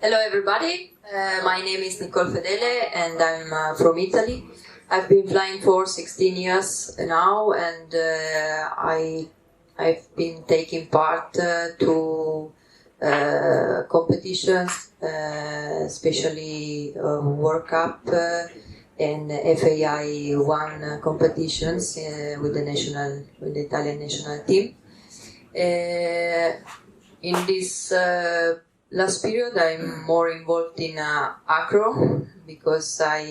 Hello everybody, my name is Nicole Fedele and I'm from Italy. I've been flying for 16 years now and I've been taking part to competitions, especially World Cup and FAI 1 competitions with the Italian national team. In this last period, I'm more involved in acro because I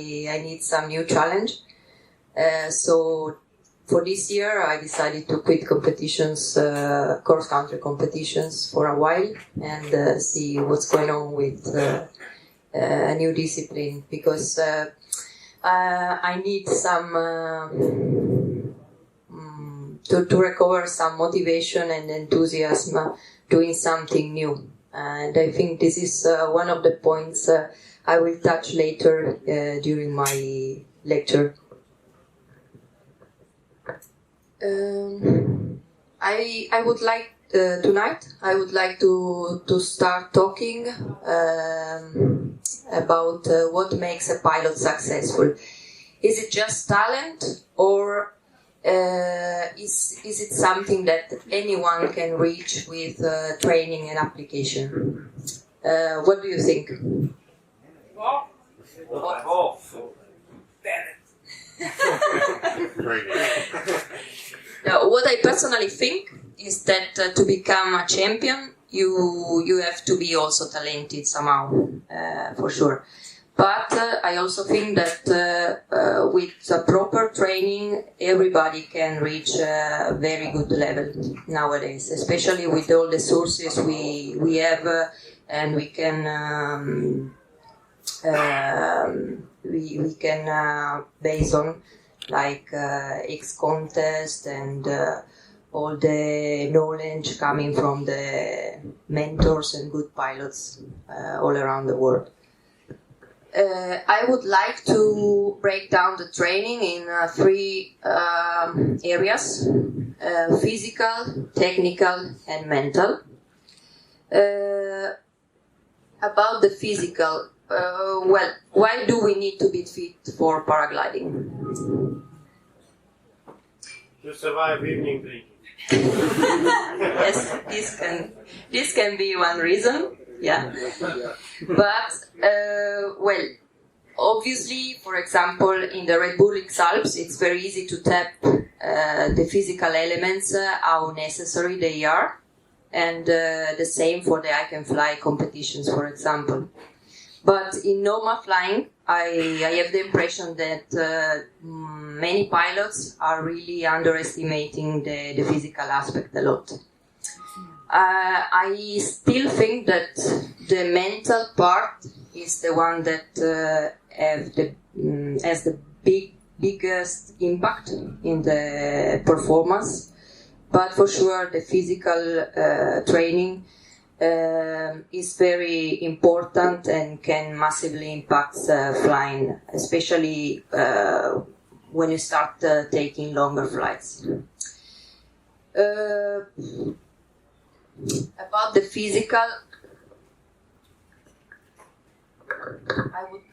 need some new challenge. So for this year, I decided to quit competitions, cross-country competitions for a while and see what's going on with a new discipline because I need some to recover some motivation and enthusiasm doing something new. And I think this is one of the points I will touch later during my lecture. I would like tonight. I would like to start talking about what makes a pilot successful. Is it just talent, or is it something that anyone can reach with training and application? What do you think? Now, what I personally think is that to become a champion, you have to be also talented somehow, for sure. But I also think that with proper training, everybody can reach a very good level nowadays, especially with all the sources we have, and we can base on like X contest and all the knowledge coming from the mentors and good pilots all around the world. I would like to break down the training in three areas: physical, technical, and mental. About the physical, well, why do we need to be fit for paragliding? To survive evening drinking. Yes, this can be one reason. Yeah, but well, obviously, for example, in the Red Bull X Alps, it's very easy to tap the physical elements, how necessary they are, and the same for the I Can Fly competitions, for example. But in normal flying, I have the impression that many pilots are really underestimating the physical aspect a lot. I still think that the mental part is the one that has the biggest impact in the performance. But for sure, the physical training is very important and can massively impact flying, especially when you start taking longer flights. About the physical,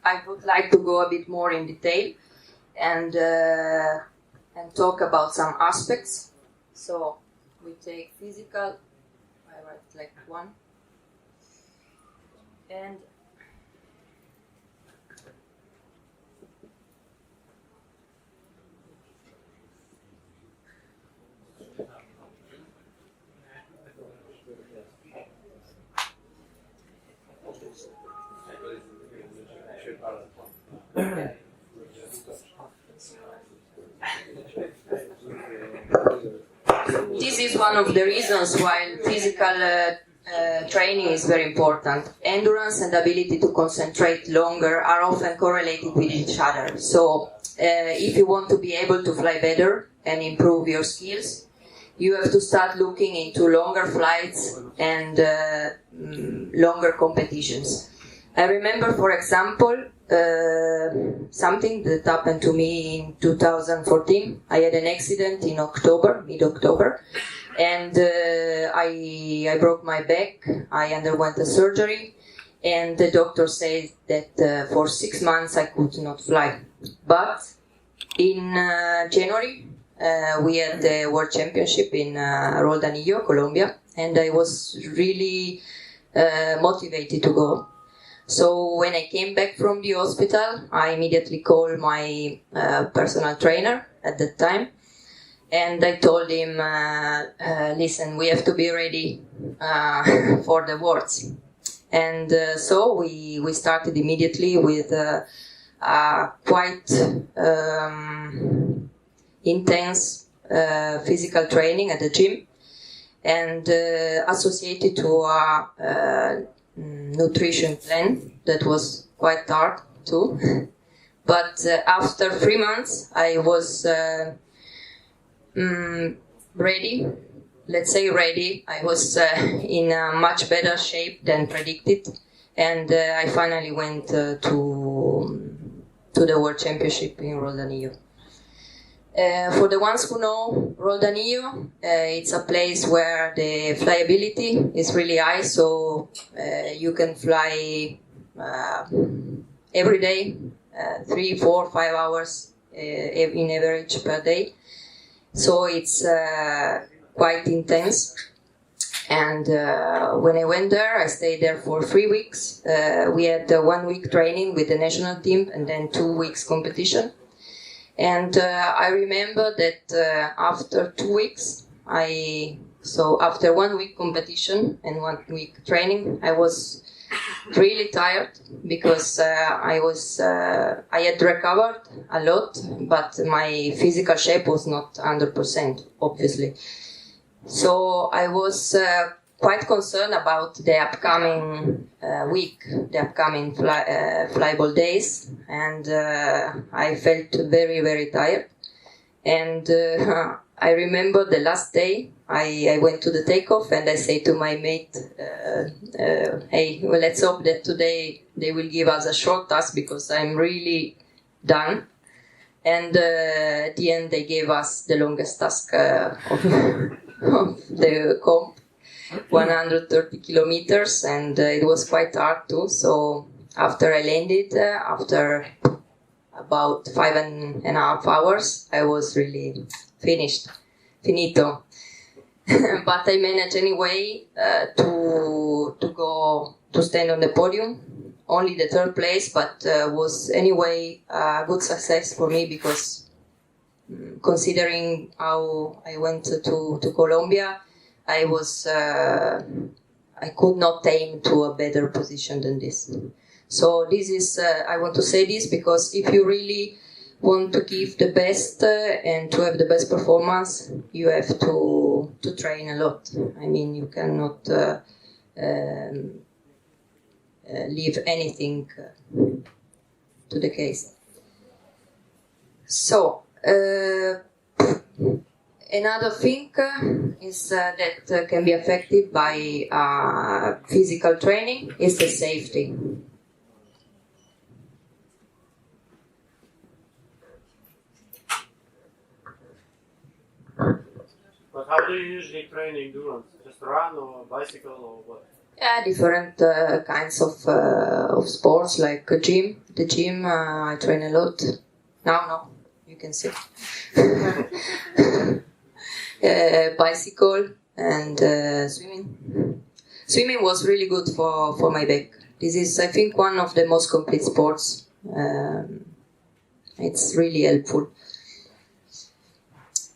I would like to go a bit more in detail and talk about some aspects. So we take physical. I write like one, and this is one of the reasons why physical training is very important. Endurance and ability to concentrate longer are often correlated with each other. So if you want to be able to fly better and improve your skills, you have to start looking into longer flights and longer competitions. I remember, for example, something that happened to me in 2014. I had an accident in mid-October, and I broke my back. I underwent a surgery, and the doctor said that for 6 months I could not fly. But in January, we had the World Championship in Roldanillo, Colombia, and I was really motivated to go. So when I came back from the hospital, I immediately called my personal trainer at that time, and I told him, listen, we have to be ready for the Worlds. And so we started immediately with quite intense physical training at the gym, and associated to a nutrition plan that was quite hard too. But after 3 months, I was ready. Let's say ready. I was in a much better shape than predicted, and I finally went to the World Championship in Roldanillo. For the ones who know Roldanillo, it's a place where the flyability is really high, so you can fly every day, 3, 4, 5 hours in average per day. So it's quite intense. And when I went there, I stayed there for 3 weeks. We had 1 week training with the national team and then 2 weeks competition. And I remember that after 2 weeks, after 1 week competition and 1 week training, I was really tired because I had recovered a lot, but my physical shape was not 100%, obviously. So I was quite concerned about the upcoming week, the upcoming flyball days, and I felt very, very tired. And I remember the last day, I went to the takeoff and I say to my mate, hey, well, let's hope that today they will give us a short task because I'm really done. And at the end, they gave us the longest task of the comp, 130 kilometers, and it was quite hard too. So after I landed, after about 5.5 hours, I was really finito. But I managed anyway to stand on the podium, only the 3rd place, but was anyway a good success for me because considering how I went to Colombia, I could not aim to a better position than this. So this is, I want to say this because if you really want to give the best and to have the best performance, you have to train a lot. I mean, you cannot leave anything to the case. So, another thing is that can be affected by physical training is the safety. But how do you usually train endurance? Just run or bicycle or what? Yeah, different kinds of sports like gym. The gym, I train a lot. No, you can see. Bicycle and swimming. Swimming was really good for my back. This is, I think, one of the most complete sports. It's really helpful.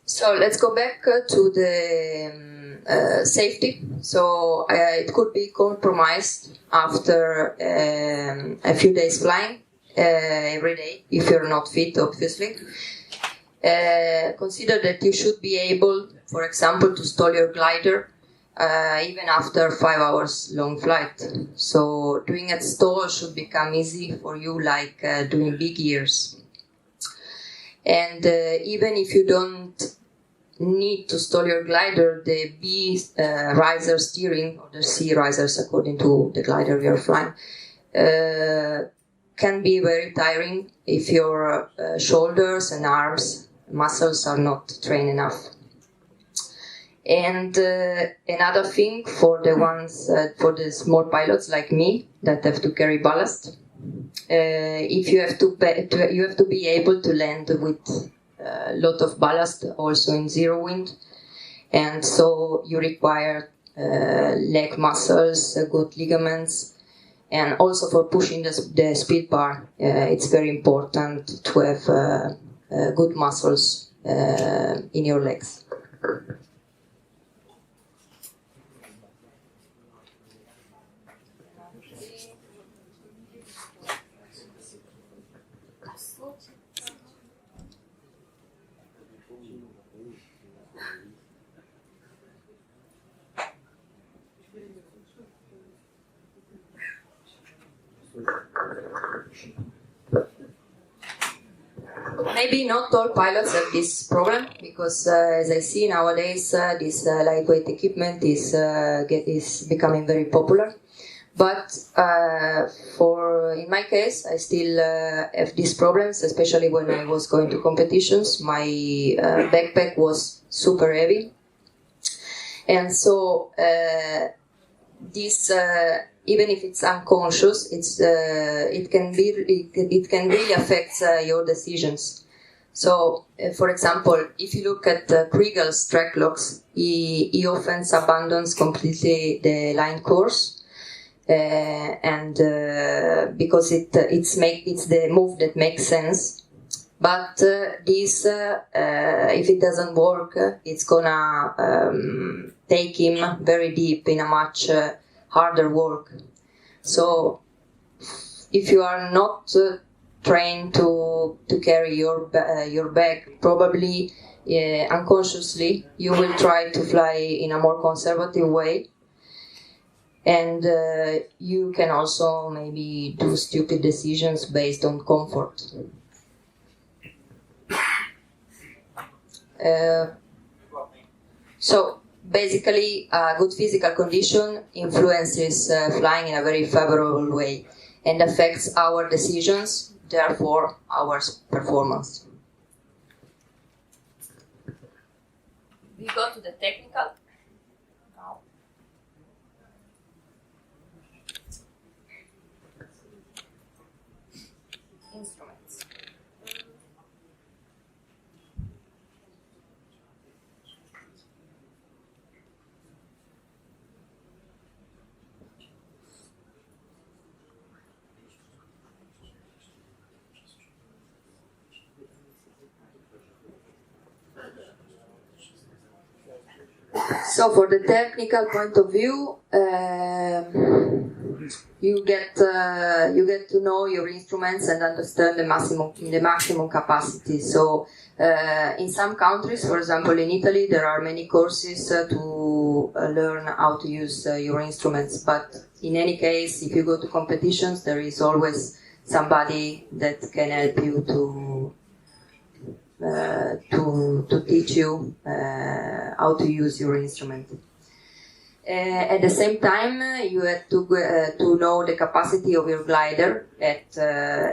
So let's go back to the safety. So it could be compromised after a few days flying every day if you're not fit, obviously. Consider that you should be able, for example, to stall your glider even after 5 hours long flight. So doing a stall should become easy for you, like doing big gears. And even if you don't need to stall your glider, the B riser steering, or the C risers according to the glider you're flying, can be very tiring if your shoulders and arms muscles are not trained enough. And another thing for the ones for the small pilots like me that have to carry ballast, if you have you have to be able to land with a lot of ballast, also in zero wind, and so you require leg muscles, good ligaments, and also for pushing the speed bar, it's very important to have good muscles in your legs. Maybe not all pilots have this problem because, as I see nowadays, this lightweight equipment is becoming very popular. But in my case, I still have these problems, especially when I was going to competitions. My backpack was super heavy, and so this. Even if it's unconscious, it can really affect your decisions. So, for example, if you look at Kriegel's track logs, he often abandons completely the line course, and because it's the move that makes sense. But this, if it doesn't work, it's gonna take him very deep in a much harder work. So if you are not trained to carry your bag, probably unconsciously you will try to fly in a more conservative way, and you can also maybe do stupid decisions based on comfort. So basically, good physical condition influences flying in a very favorable way and affects our decisions, therefore our performance. We go to the technical now. Instruments. So, for the technical point of view, you get to know your instruments and understand the maximum capacity. So, in some countries, for example, in Italy, there are many courses to learn how to use your instruments. But in any case, if you go to competitions, there is always somebody that can help you to teach you how to use your instrument. At the same time, you have to know the capacity of your glider at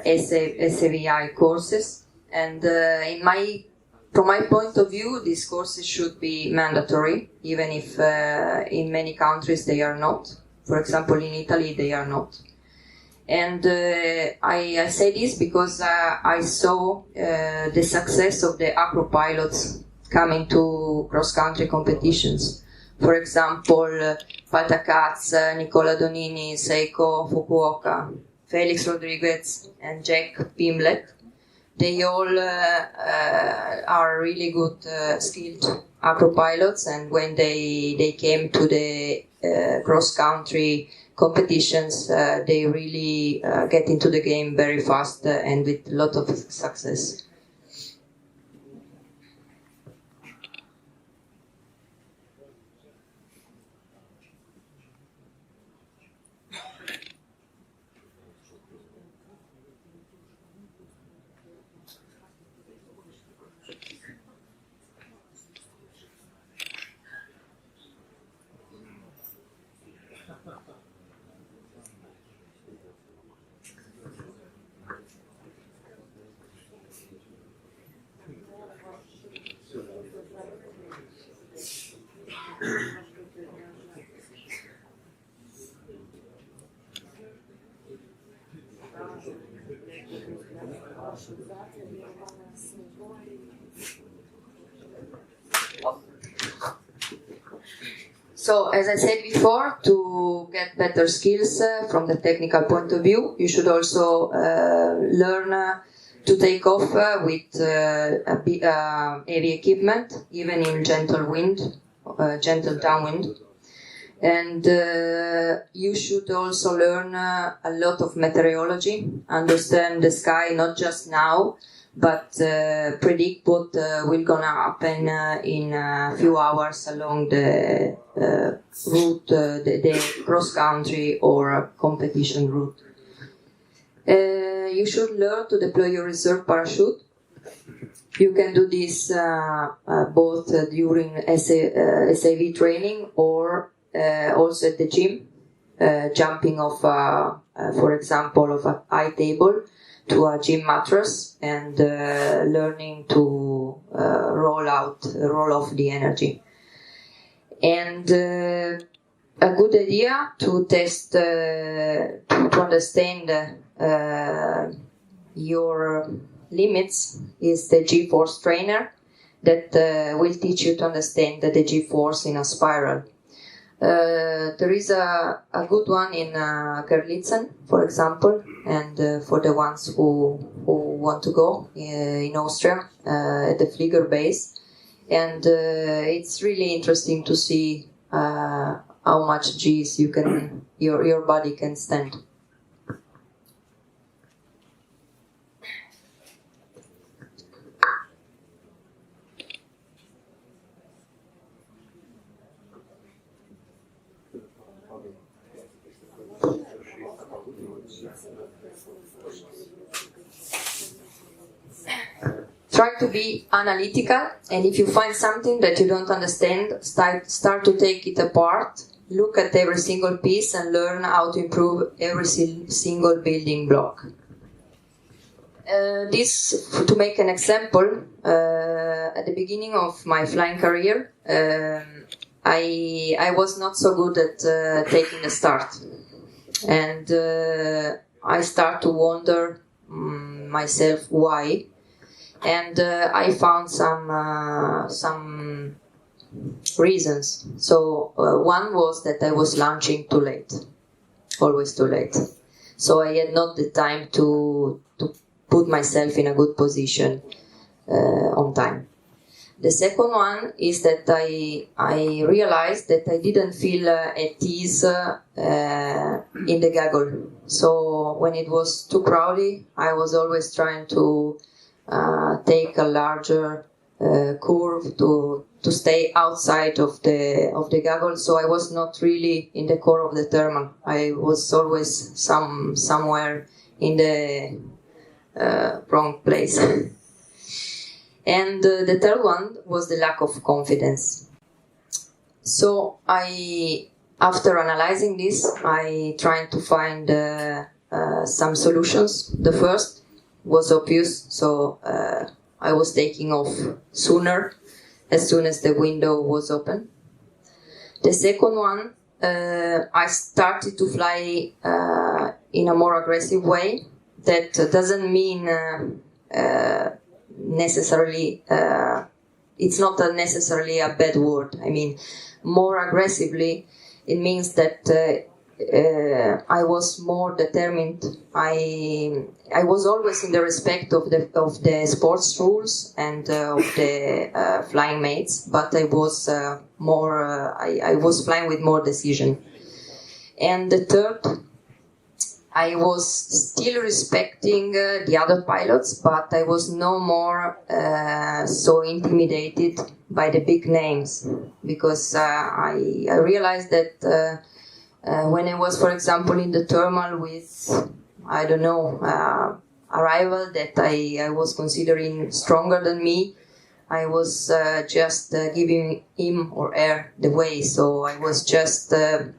SAVI courses. And from my point of view, these courses should be mandatory, even if in many countries they are not. For example, in Italy, they are not. And I say this because I saw the success of the acro pilots coming to cross-country competitions. For example, Patacaz, Nicola Donini, Seiko Fukuoka, Felix Rodriguez, and Jack Pimlet. They all are really good, skilled acro pilots, and when they came to the cross-country competitions, they really get into the game very fast and with a lot of success. So, as I said before, to get better skills from the technical point of view, you should also learn to take off with heavy equipment, even in gentle wind, gentle downwind. And you should also learn a lot of meteorology, understand the sky not just now, but predict what will gonna happen in a few hours along the route, the cross-country or competition route. You should learn to deploy your reserve parachute. You can do this both during SAV training or also at the gym, jumping off, for example, of a high table to a gym mattress and learning to roll off the energy. And a good idea to test, to understand your limits is the G-force trainer that will teach you to understand the G-force in a spiral. There is a good one in Gerlitzen, for example, and for the ones who want to go in Austria at the Flieger base. And it's really interesting to see how much G's your body can stand. Try to be analytical, and if you find something that you don't understand, start to take it apart, look at every single piece and learn how to improve every single building block. This, to make an example, at the beginning of my flying career, I was not so good at taking the start, and I start to wonder myself why. And I found some reasons. So one was that I was launching too late, always too late. So I had not the time to put myself in a good position on time. The second one is that I realized that I didn't feel at ease in the gaggle. So when it was too crowded, I was always trying to take a larger curve to stay outside of the gaggle, so I was not really in the core of the thermal. I was always somewhere in the wrong place. And the third one was the lack of confidence. So after analyzing this, I tried to find some solutions. The first was obvious, so I was taking off sooner, as soon as the window was open. The second one, I started to fly in a more aggressive way. That doesn't mean necessarily, it's not necessarily a bad word. I mean, more aggressively, it means that I was more determined. I was always in the respect of the sports rules and of the flying mates, but I was more. I was flying with more decision. And the third, I was still respecting the other pilots, but I was no more so intimidated by the big names, because I realized that. When I was, for example, in the thermal with, I don't know, a rival that I was considering stronger than me, I was just giving him or her the way. So I was just too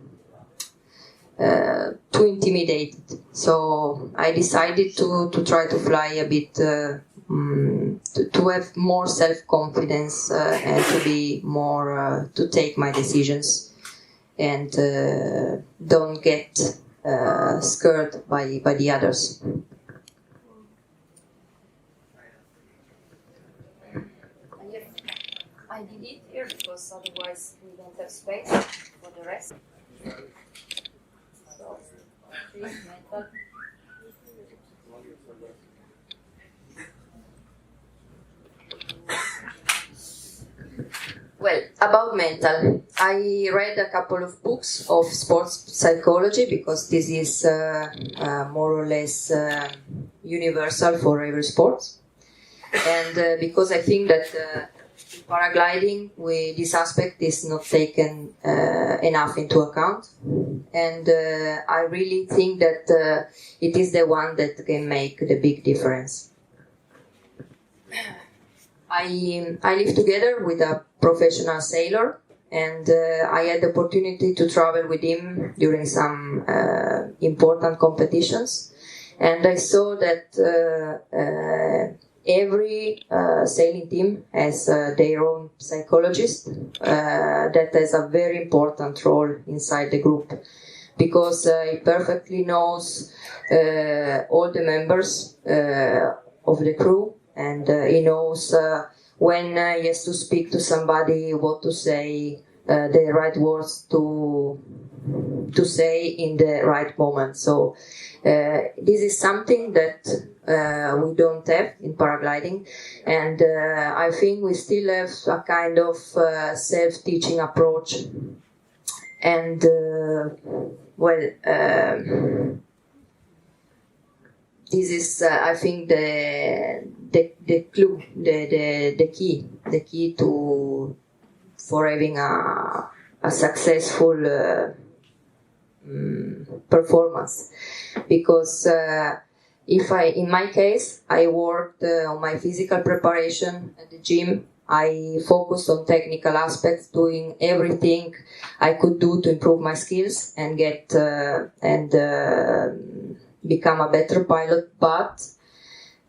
intimidated. So I decided to try to fly a bit, to have more self-confidence and to be more, to take my decisions. And don't get scared by the others. I did it here. here because otherwise we don't have space for the rest. So, mental. Well, about mental, I read a couple of books of sports psychology because this is more or less universal for every sport. And because I think that in paragliding, this aspect is not taken enough into account. And I really think that it is the one that can make the big difference. I live together with a professional sailor, and I had the opportunity to travel with him during some important competitions. And I saw that every sailing team has their own psychologist that has a very important role inside the group, because he perfectly knows all the members of the crew, and he knows when he has to speak to somebody, what to say, the right words to say in the right moment. So this is something that we don't have in paragliding, and I think we still have a kind of self-teaching approach. And this is, I think, the clue, the key for having a successful performance. Because in my case, I worked on my physical preparation at the gym. I focused on technical aspects, doing everything I could do to improve my skills and become a better pilot, but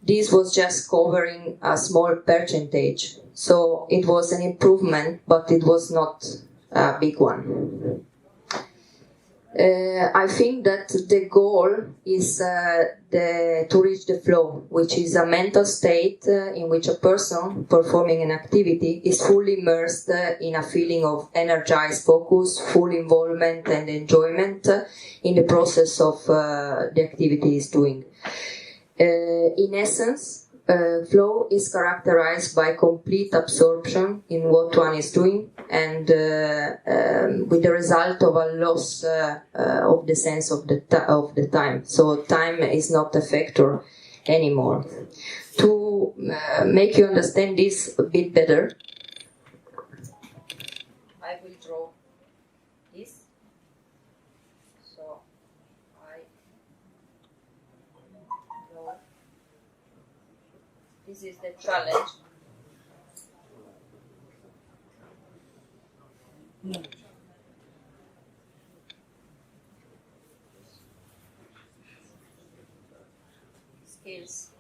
this was just covering a small percentage. So it was an improvement, but it was not a big one. I think that the goal is to reach the flow, which is a mental state in which a person performing an activity is fully immersed in a feeling of energized focus, full involvement and enjoyment in the process of the activity he is doing. In essence, flow is characterized by complete absorption in what one is doing, and with the result of a loss of the sense of the time. So time is not a factor anymore. To make you understand this a bit better, I will draw this. So I draw. This is the challenge. Skills.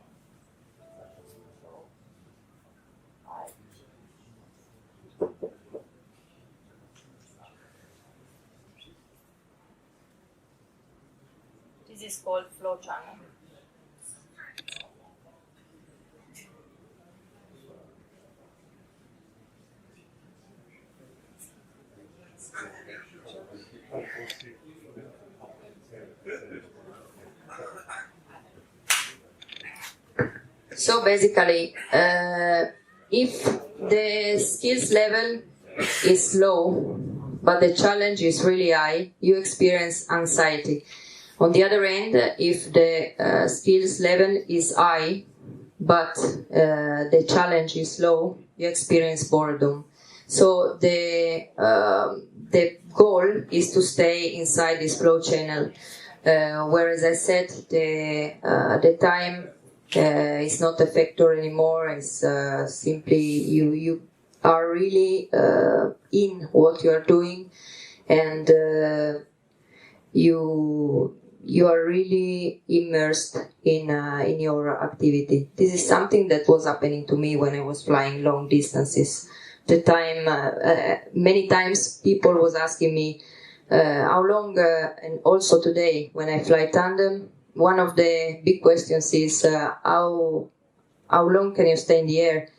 This is called flow channel. So basically, if the skills level is low, but the challenge is really high, you experience anxiety. On the other hand, if the skills level is high, but the challenge is low, you experience boredom. So the goal is to stay inside this flow channel, where, as I said, the time is not a factor anymore. It's simply you are really in what you are doing, and you are really immersed in your activity. This is something that was happening to me when I was flying long distances. The time, many times people was asking me how long, and also today when I fly tandem, one of the big questions is how long can you stay in the air?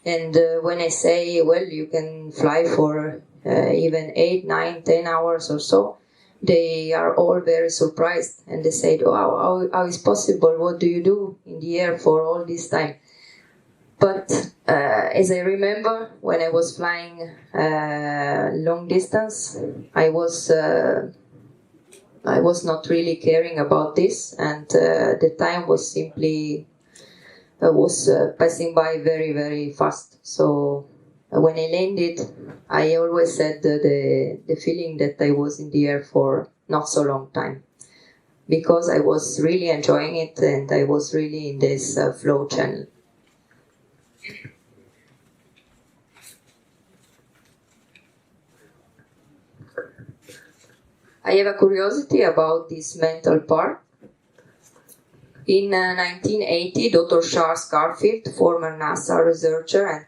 And when I say, well, you can fly for even 8, 9, 10 hours or so, they are all very surprised, and they said, wow, how is possible? What do you do in the air for all this time? But as I remember, when I was flying long distance, I was not really caring about this, and the time was simply passing by very, very fast. So when I landed, I always had the feeling that I was in the air for not so long time, because I was really enjoying it and I was really in this flow channel. I have a curiosity about this mental part. In 1980, Dr. Charles Garfield, former NASA researcher and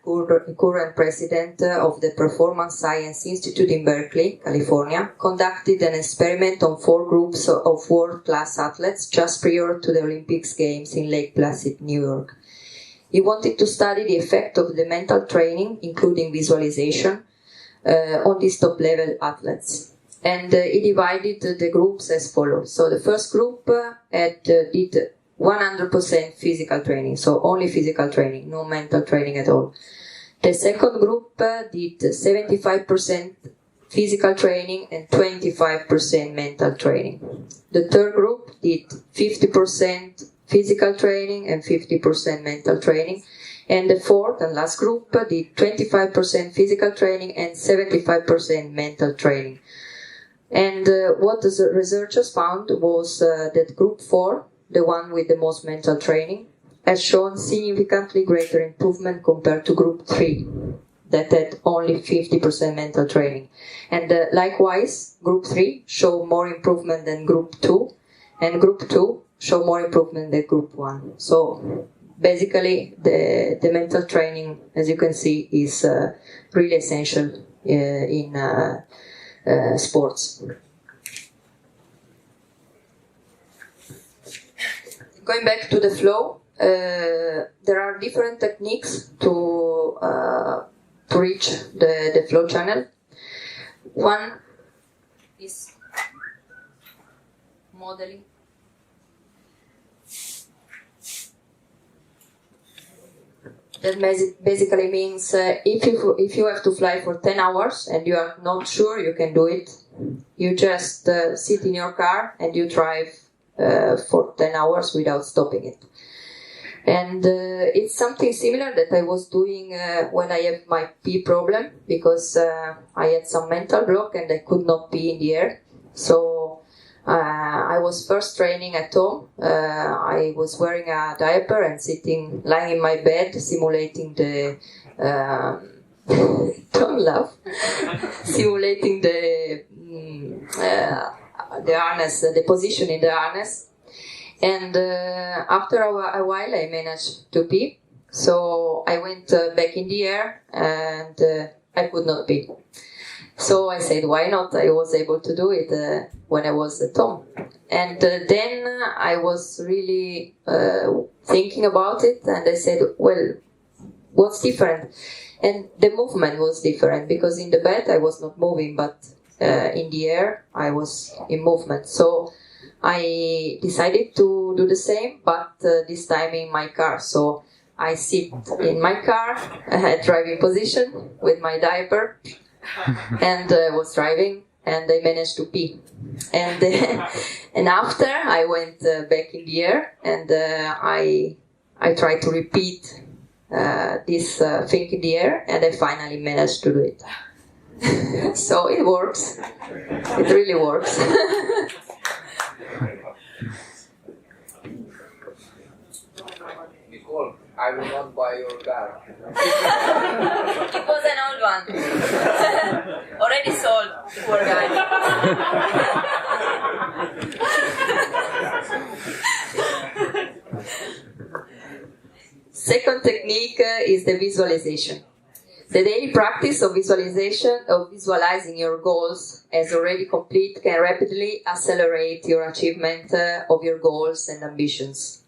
current president of the Performance Science Institute in Berkeley, California, conducted an experiment on 4 groups of world-class athletes just prior to the Olympics Games in Lake Placid, New York. He wanted to study the effect of the mental training, including visualization, on these top-level athletes. And he divided the groups as follows. So the first group did 100% physical training, so only physical training, no mental training at all. The second group did 75% physical training and 25% mental training. The third group did 50% physical training and 50% mental training. And the fourth and last group did 25% physical training and 75% mental training. And what the researchers found was that group 4, the one with the most mental training, has shown significantly greater improvement compared to group 3, that had only 50% mental training. And likewise, group 3 showed more improvement than group 2, and group 2 showed more improvement than group 1. So basically, the mental training, as you can see, is really essential in sports. Going back to the flow, there are different techniques to reach the flow channel. One is modeling. That basically means if you have to fly for 10 hours and you are not sure you can do it, you just sit in your car and you drive for 10 hours without stopping it. And it's something similar that I was doing when I had my pee problem, because I had some mental block and I could not pee in the air. So I was first training at home. I was wearing a diaper and lying in my bed, simulating the don't laugh, simulating the harness, the position in the harness. And after a while, I managed to pee. So I went back in the air and I could not pee. So I said, why not? I was able to do it when I was at home. And then I was really thinking about it, and I said, well, what's different? And the movement was different, because in the bed I was not moving, but in the air I was in movement. So I decided to do the same, but this time in my car. So I sit in my car, driving position with my diaper, and was driving, and I managed to pee. And and after I went back in the air, and I tried to repeat this thing in the air, and I finally managed to do it. So it works. It really works. Nicole, I will not buy your car. It was an old one. Already sold, poor guy. Second technique is the visualization. The daily practice of visualizing your goals as already complete can rapidly accelerate your achievement of your goals and ambitions.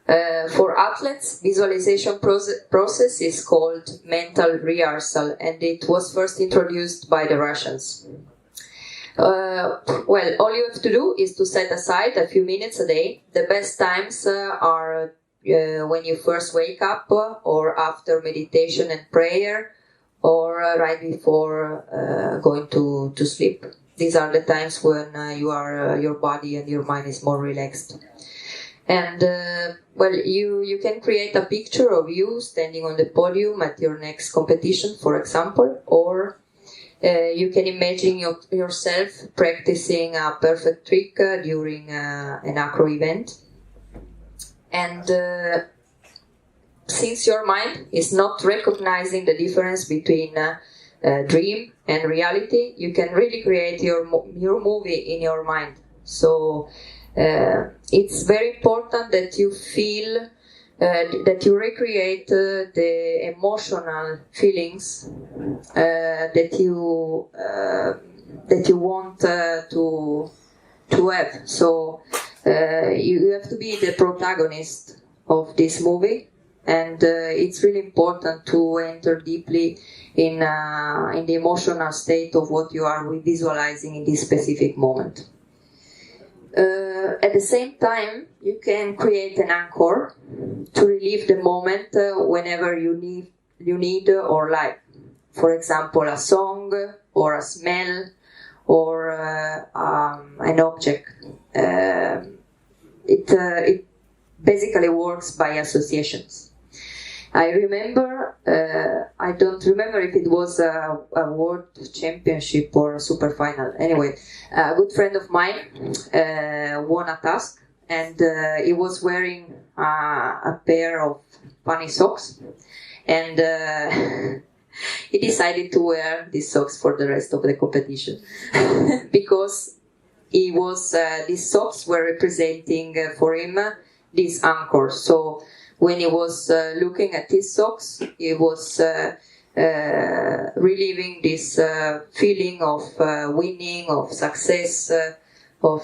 For athletes, visualization process is called mental rehearsal, and it was first introduced by the Russians. Well, all you have to do is to set aside a few minutes a day. The best times are when you first wake up, or after meditation and prayer, or right before going to sleep. These are the times when your body and your mind is more relaxed. And well, you can create a picture of you standing on the podium at your next competition, for example, or you can imagine yourself practicing a perfect trick during an acro event. And since your mind is not recognizing the difference between dream and reality, you can really create your movie in your mind. So it's very important that you feel, that you recreate the emotional feelings that you want to have. So you have to be the protagonist of this movie, and it's really important to enter deeply in the emotional state of what you are visualizing in this specific moment. At the same time, you can create an anchor to relive the moment whenever you need or like. For example, a song or a smell or an object. It basically works by associations. I remember, I don't remember if it was a world championship or a super final. Anyway, a good friend of mine won a task, and he was wearing a pair of funny socks, and he decided to wear these socks for the rest of the competition because these socks were representing for him this anchor. So when he was looking at his socks, he was reliving this feeling of winning, of success, of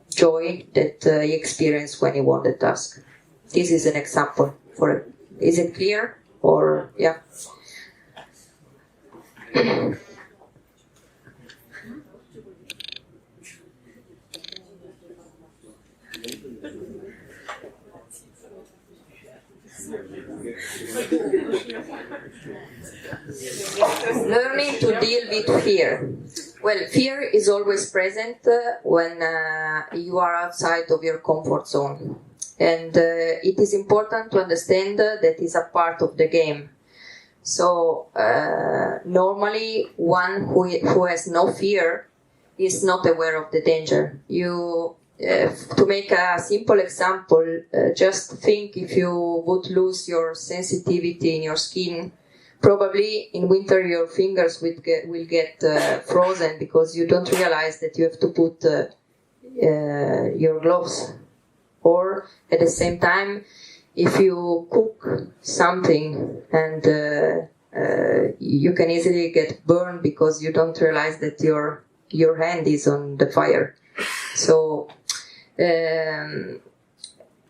joy that he experienced when he won the task. This is an example for it. Is it clear? Or, yeah? Learning to deal with fear. Well, fear is always present when you are outside of your comfort zone. And it is important to understand that it's a part of the game. So normally one who has no fear is not aware of the danger. To make a simple example, just think if you would lose your sensitivity in your skin, probably in winter your fingers will get frozen because you don't realize that you have to put your gloves. Or at the same time, if you cook something and you can easily get burned because you don't realize that your hand is on the fire. So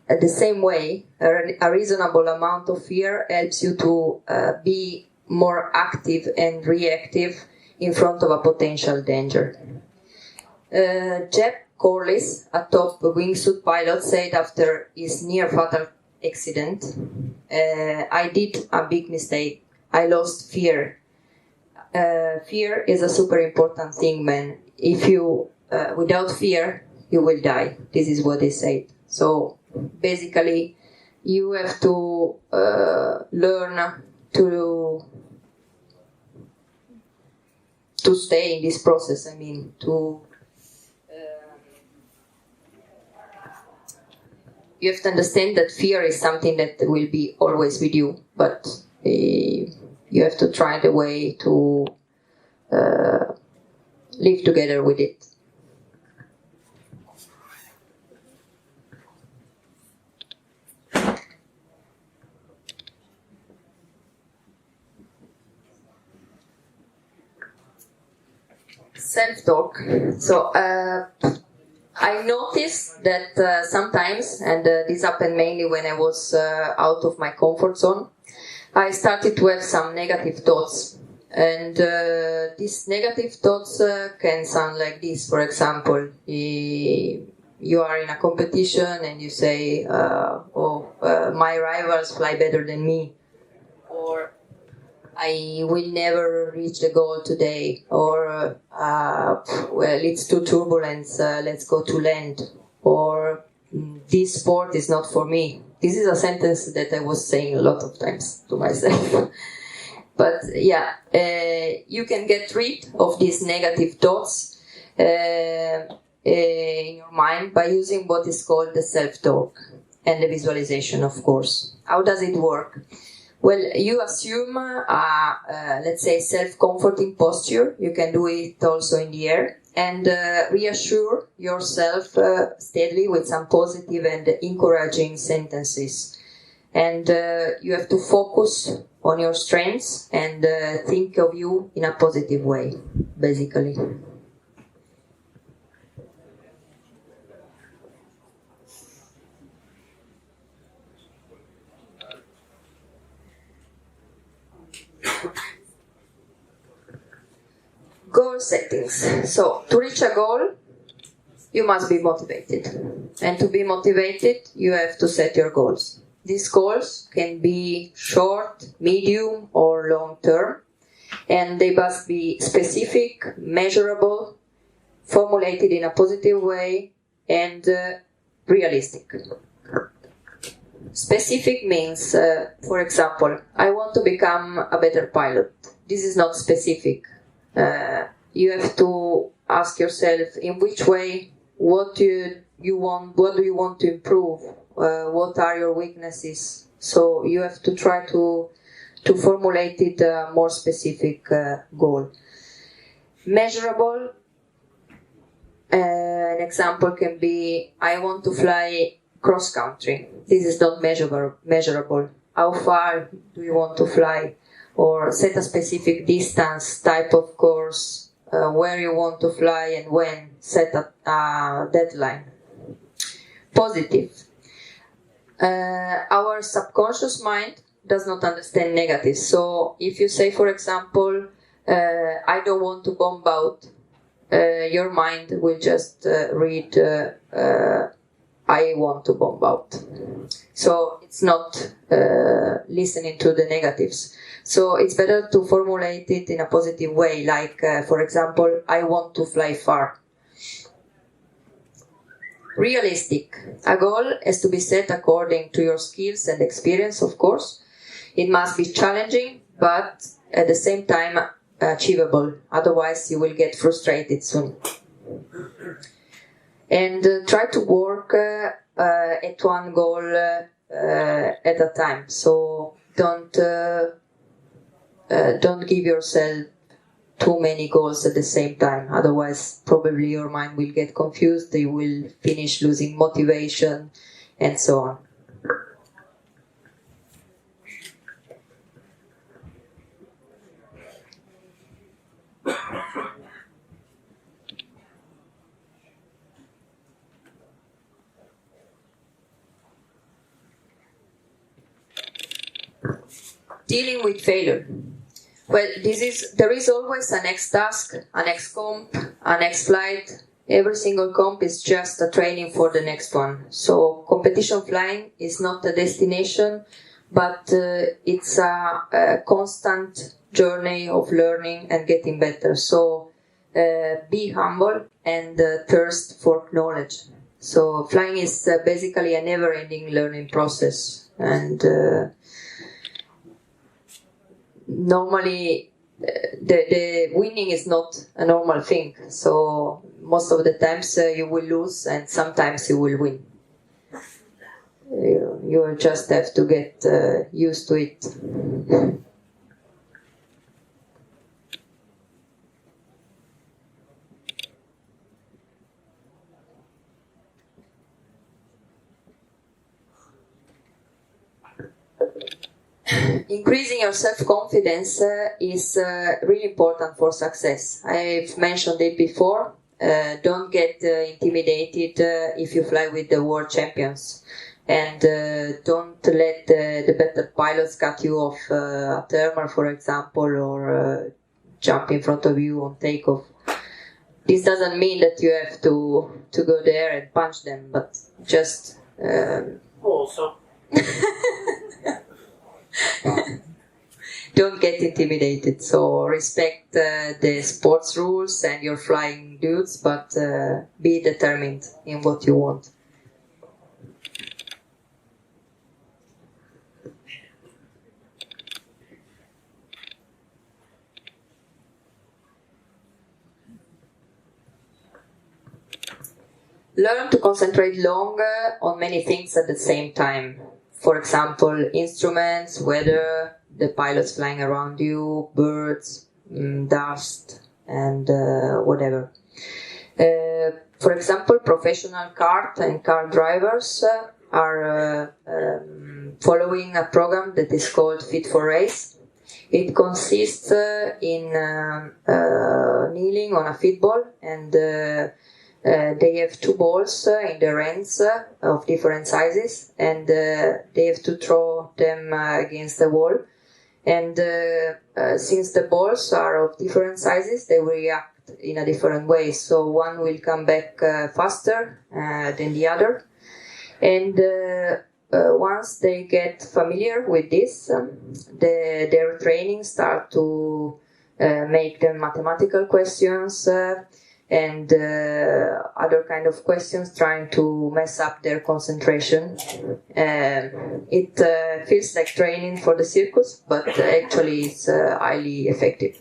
at the same way, a reasonable amount of fear helps you to be more active and reactive in front of a potential danger. Jeb Corliss, a top wingsuit pilot, said after his near-fatal accident, I did a big mistake. I lost fear. Fear is a super important thing, man. If you, without fear, you will die. This is what they said. So basically, you have to learn to stay in this process. I mean, you have to understand that fear is something that will be always with you, but you have to try the way to live together with it. Self-talk. So I noticed that sometimes, and this happened mainly when I was out of my comfort zone, I started to have some negative thoughts. And these negative thoughts can sound like this. For example, you are in a competition and you say, my rivals fly better than me. Or I will never reach the goal today, or well, it's too turbulent, let's go to land, or this sport is not for me. This is a sentence that I was saying a lot of times to myself. But yeah, you can get rid of these negative thoughts in your mind by using what is called the self-talk and the visualization, of course. How does it work? Well, you assume, let's say, self-comforting posture. You can do it also in the air. And reassure yourself steadily with some positive and encouraging sentences. And you have to focus on your strengths and think of you in a positive way, basically. Goal settings. So, to reach a goal, you must be motivated. And to be motivated, you have to set your goals. These goals can be short, medium, or long term. And they must be specific, measurable, formulated in a positive way, and realistic. Specific means, for example, I want to become a better pilot. This is not specific. You have to ask yourself in which way, what do you want to improve, what are your weaknesses. So you have to try to formulate it a more specific goal. Measurable, an example can be, I want to fly cross country. This is not measurable. How far do you want to fly? Or set a specific distance, type of course, where you want to fly and when, set a deadline. Positive. Our subconscious mind does not understand negative. So if you say, for example, I don't want to bomb out, your mind will just read, I want to bomb out. So it's not listening to the negatives. So it's better to formulate it in a positive way, like, for example, I want to fly far. Realistic. A goal has to be set according to your skills and experience, of course. It must be challenging, but at the same time achievable. Otherwise, you will get frustrated soon. And try to work at one goal at a time. So don't give yourself too many goals at the same time. Otherwise, probably your mind will get confused. You will finish losing motivation, and so on. Dealing with failure. Well, there is always a next task, a next comp, a next flight. Every single comp is just a training for the next one. So competition flying is not a destination, but it's a constant journey of learning and getting better. So be humble and thirst for knowledge. So flying is basically a never-ending learning process, and normally the winning is not a normal thing. So most of the times you will lose, and sometimes you will win. You just have to get used to it. Increasing your self-confidence is really important for success. I've mentioned it before. don't get intimidated if you fly with the world champions. And don't let the better pilots cut you off a thermal, for example, or jump in front of you on takeoff. This doesn't mean that you have to go there and punch them, but just... Also. Don't get intimidated. So respect the sports rules and your flying dudes, but be determined in what you want. Learn to concentrate longer on many things at the same time. For example, instruments, weather, the pilots flying around you, birds, dust, and whatever. For example, professional kart and car drivers are following a program that is called Fit for Race. It consists in kneeling on a football, and they have two balls in their hands of different sizes, and they have to throw them against the wall. And since the balls are of different sizes, they will react in a different way. So one will come back faster than the other. And once they get familiar with this, their training start to make them mathematical questions and other kind of questions, trying to mess up their concentration. It feels like training for the circus, but actually it's highly effective.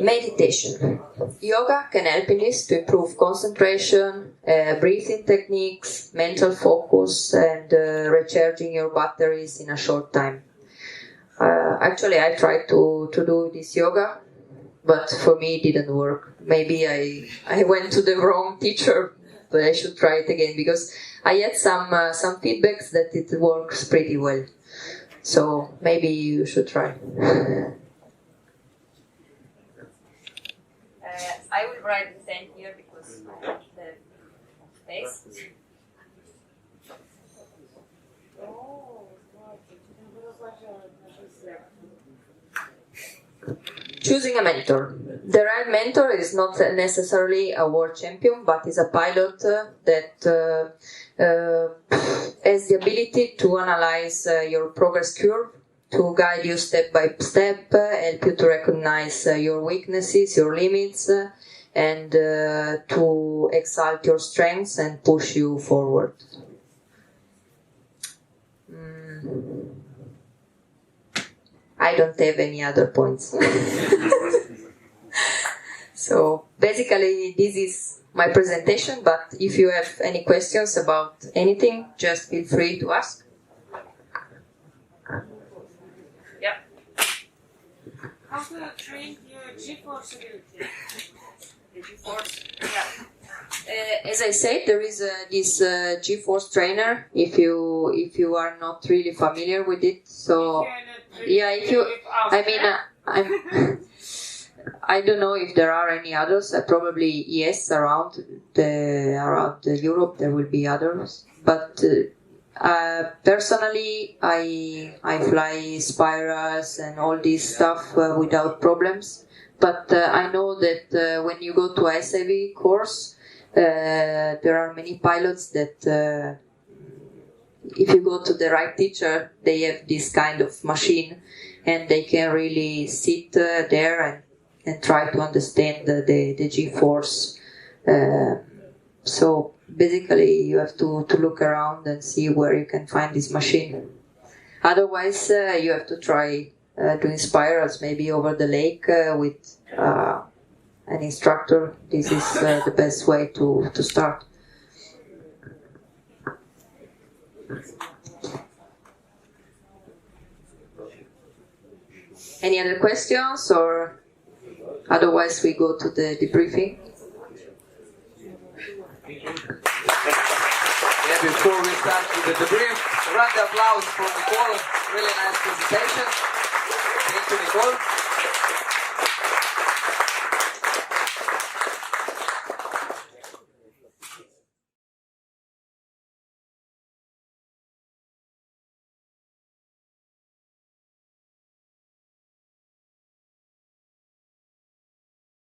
Meditation. Yoga can help in this to improve concentration, breathing techniques, mental focus, and recharging your batteries in a short time. Actually, I tried to do this yoga, but for me it didn't work. Maybe I went to the wrong teacher, but I should try it again, because I had some feedbacks that it works pretty well. So maybe you should try. I will write the 10 here because I have the space. Choosing a mentor. The right mentor is not necessarily a world champion, but is a pilot that has the ability to analyze your progress curve, to guide you step by step, help you to recognize your weaknesses, your limits, and to exalt your strengths and push you forward. I don't have any other points. So basically this is my presentation, but if you have any questions about anything, just feel free to ask. Yeah. How to train your G-force ability? The G-force? Yeah. As I said, there is this G-force trainer. If you are not really familiar with it, so yeah, if you, I mean, I don't know if there are any others. Probably yes, around Europe there will be others. But personally, I fly spirals and all this stuff without problems. But I know that when you go to SAV course, there are many pilots that if you go to the right teacher, they have this kind of machine, and they can really sit there and try to understand the G-force. So basically you have to look around and see where you can find this machine. Otherwise you have to try doing spirals maybe over the lake with an instructor. This is the best way to start. Any other questions, or otherwise we go to the debriefing? Yeah, before we start with the debrief, a round of applause for Nicole. Really nice presentation. Thank you, Nicole.